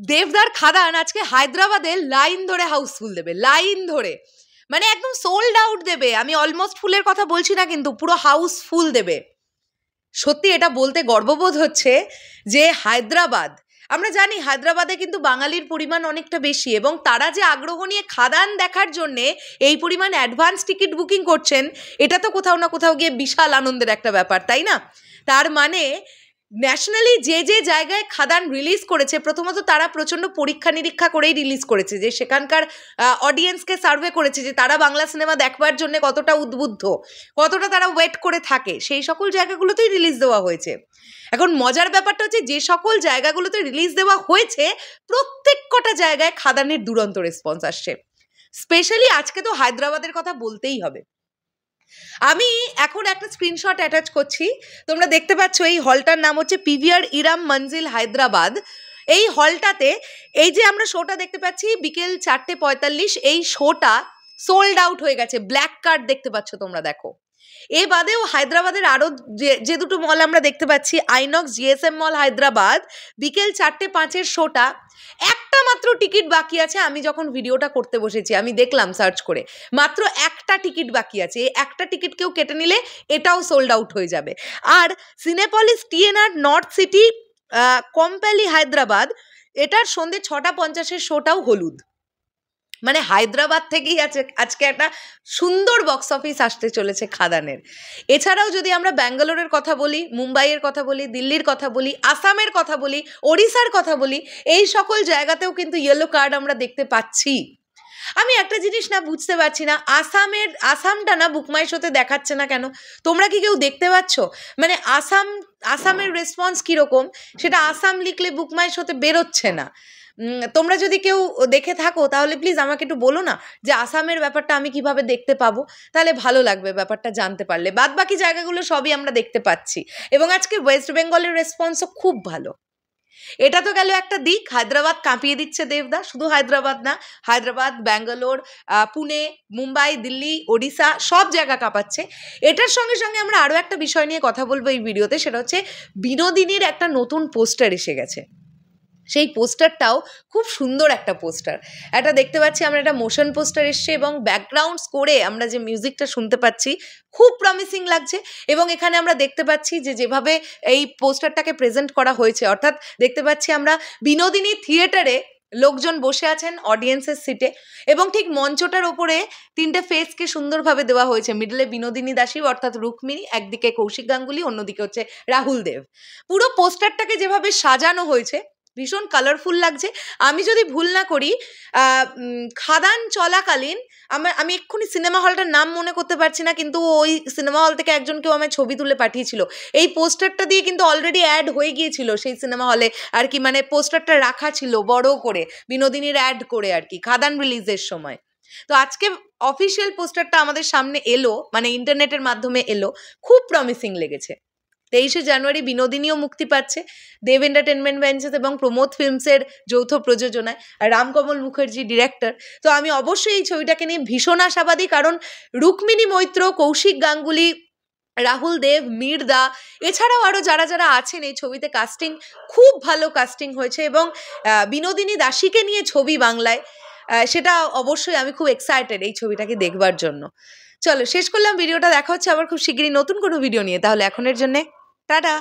দেবদার খাদান আজকে হায়দ্রাবাদে লাইন ধরে হাউসফুল দেবে, লাইন ধরে, মানে একদম সোল্ড আউট দেবে। আমি অলমোস্ট ফুলের কথা বলছি না, কিন্তু পুরো হাউসফুল দেবে। সত্যি এটা বলতে গর্ববোধ হচ্ছে যে হায়দ্রাবাদ, আমরা জানি হায়দ্রাবাদে কিন্তু বাঙালির পরিমাণ অনেকটা বেশি, এবং তারা যে আগ্রহ নিয়ে খাদান দেখার জন্যে এই পরিমাণ অ্যাডভান্স টিকিট বুকিং করছেন, এটা তো কোথাও না কোথাও গিয়ে বিশাল আনন্দের একটা ব্যাপার, তাই না? তার মানে ন্যাশনালি যে যে জায়গায় খাদান রিলিজ করেছে, প্রথমত তারা প্রচণ্ড পরীক্ষা নিরীক্ষা করেই রিলিজ করেছে, যে সেখানকার অডিয়েন্সকে সার্ভে করেছে যে তারা বাংলা সিনেমা দেখবার জন্য কতটা উদ্বুদ্ধ, কতটা তারা ওয়েট করে থাকে, সেই সকল জায়গাগুলোতেই রিলিজ দেওয়া হয়েছে। এখন মজার ব্যাপারটা হচ্ছে যে সকল জায়গাগুলোতে রিলিজ দেওয়া হয়েছে প্রত্যেক কটা জায়গায় খাদানের দুরন্ত রেসপন্স আসছে। স্পেশালি আজকে তো হায়দ্রাবাদের কথা বলতেই হবে। আমি এখন একটা স্ক্রিনশট অ্যাটাচ করছি, তোমরা দেখতে পাচ্ছ এই হলটার নাম হচ্ছে পিভিআর ইরাম মঞ্জিল হায়দ্রাবাদ। এই হলটাতে এই যে আমরা শোটা দেখতে পাচ্ছি বিকেল 4:45, এই শোটা সোল্ড আউট হয়ে গেছে। ব্ল্যাক কার্ড দেখতে পাচ্ছ তোমরা, দেখো। এ বাদেও হায়দ্রাবাদের আরও যে দুটো মল আমরা দেখতে পাচ্ছি, আইনক্স, জিএসএম মল হায়দ্রাবাদ, বিকেল 4:05 শোটা, একটা মাত্র টিকিট বাকি আছে। আমি যখন ভিডিওটা করতে বসেছি আমি দেখলাম সার্চ করে, মাত্র একটা টিকিট বাকি আছে। এই একটা টিকিট কেউ কেটে নিলে এটাও সোল্ড আউট হয়ে যাবে। আর সিনেপলিস টিএনআর নর্থ সিটি কম্প্যালি হায়দ্রাবাদ, এটার সন্ধ্যে 6:50 শোটাও হলুদ। মানে হায়দ্রাবাদ থেকেই আজকে একটা সুন্দর বক্স অফিস আসতে চলেছে খাদানের। এছাড়াও যদি আমরা ব্যাঙ্গালোরের কথা বলি, মুম্বাইয়ের কথা বলি, দিল্লির কথা বলি, আসামের কথা বলি, ওড়িশার কথা বলি, এই সকল জায়গাতেও কিন্তু ইয়েলো কার্ড আমরা দেখতে পাচ্ছি। আমি একটা জিনিস না বুঝতে পারছি না, আসামটা না বুকমাই শোতে দেখাচ্ছে না কেন? তোমরা কি কেউ দেখতে পাচ্ছ? মানে আসামের রেসপন্স কীরকম সেটা আসাম লিখলে বুকমাই শোতে বেরোচ্ছে না। তোমরা যদি কেউ দেখে থাকো তাহলে প্লিজ আমাকে একটু বলো না যে আসামের ব্যাপারটা আমি কিভাবে দেখতে পাবো, তাহলে ভালো লাগবে ব্যাপারটা জানতে পারলে। বাদ বাকি জায়গাগুলো সবই আমরা দেখতে পাচ্ছি, এবং আজকে ওয়েস্ট বেঙ্গলের রেসপন্সও খুব ভালো। এটা তো গেল একটা দিক, হায়দ্রাবাদ কাঁপিয়ে দিচ্ছে দেবদা। শুধু হায়দ্রাবাদ না, হায়দ্রাবাদ, ব্যাঙ্গালোর, পুনে, মুম্বাই, দিল্লি, ওড়িশা সব জায়গা কাঁপাচ্ছে। এটার সঙ্গে সঙ্গে আমরা আরও একটা বিষয় নিয়ে কথা বলবো এই ভিডিওতে, সেটা হচ্ছে বিনোদিনীর একটা নতুন পোস্টার এসে গেছে। সেই পোস্টারটাও খুব সুন্দর একটা পোস্টার, একটা দেখতে পাচ্ছি আমরা, একটা মোশন পোস্টার এসছে, এবং ব্যাকগ্রাউন্ড স্কোরে আমরা যে মিউজিকটা শুনতে পাচ্ছি খুব প্রমিসিং লাগছে। এবং এখানে আমরা দেখতে পাচ্ছি যে যেভাবে এই পোস্টারটাকে প্রেজেন্ট করা হয়েছে, অর্থাৎ দেখতে পাচ্ছি আমরা বিনোদিনী থিয়েটারে লোকজন বসে আছেন অডিয়েন্সের সিটে, এবং ঠিক মঞ্চটার ওপরে তিনটে ফেসকে সুন্দরভাবে দেওয়া হয়েছে। মিডলে বিনোদিনী দাসী অর্থাৎ রুক্মিণী, একদিকে কৌশিক গাঙ্গুলি, অন্যদিকে হচ্ছে রাহুল দেব। পুরো পোস্টারটাকে যেভাবে সাজানো হয়েছে ভীষণ কালারফুল লাগছে। আমি যদি ভুল না করি খাদান চলাকালীন আমি এক্ষুনি সিনেমা হলটার নাম মনে করতে পারছি না, কিন্তু ওই সিনেমা হল থেকে একজন কেউ আমায় ছবি তুলে পাঠিয়েছিল। এই পোস্টারটা দিয়ে কিন্তু অলরেডি অ্যাড হয়ে গিয়েছিল সেই সিনেমা হলে আর কি, মানে পোস্টারটা রাখা ছিল বড় করে বিনোদিনীর অ্যাড করে আর কি খাদান রিলিজের সময়। তো আজকে অফিসিয়াল পোস্টারটা আমাদের সামনে এলো, মানে ইন্টারনেটের মাধ্যমে এলো, খুব প্রমিসিং লেগেছে। 23 জানুয়ারি বিনোদিনীও মুক্তি পাচ্ছে দেব এন্টারটেনমেন্ট ভেঞ্চার্স এবং প্রমোদ ফিল্মসের যৌথ প্রযোজনায়, আর রামকমল মুখার্জি ডিরেক্টর। তো আমি অবশ্যই এই ছবিটাকে নিয়ে ভীষণ আশাবাদী, কারণ রুক্মিণী মৈত্র, কৌশিক গাঙ্গুলি, রাহুল দেব, মীরদা, এছাড়াও আরও যারা যারা আছেন এই ছবিতে, কাস্টিং খুব ভালো কাস্টিং হয়েছে, এবং বিনোদিনী দাসীকে নিয়ে ছবি বাংলায়, সেটা অবশ্যই আমি খুব এক্সাইটেড এই ছবিটাকে দেখবার জন্য। চলো শেষ করলাম ভিডিওটা, দেখা হচ্ছে আবার খুব শিগগিরই নতুন কোনো ভিডিও নিয়ে। তাহলে এখনের জন্যে টাটা।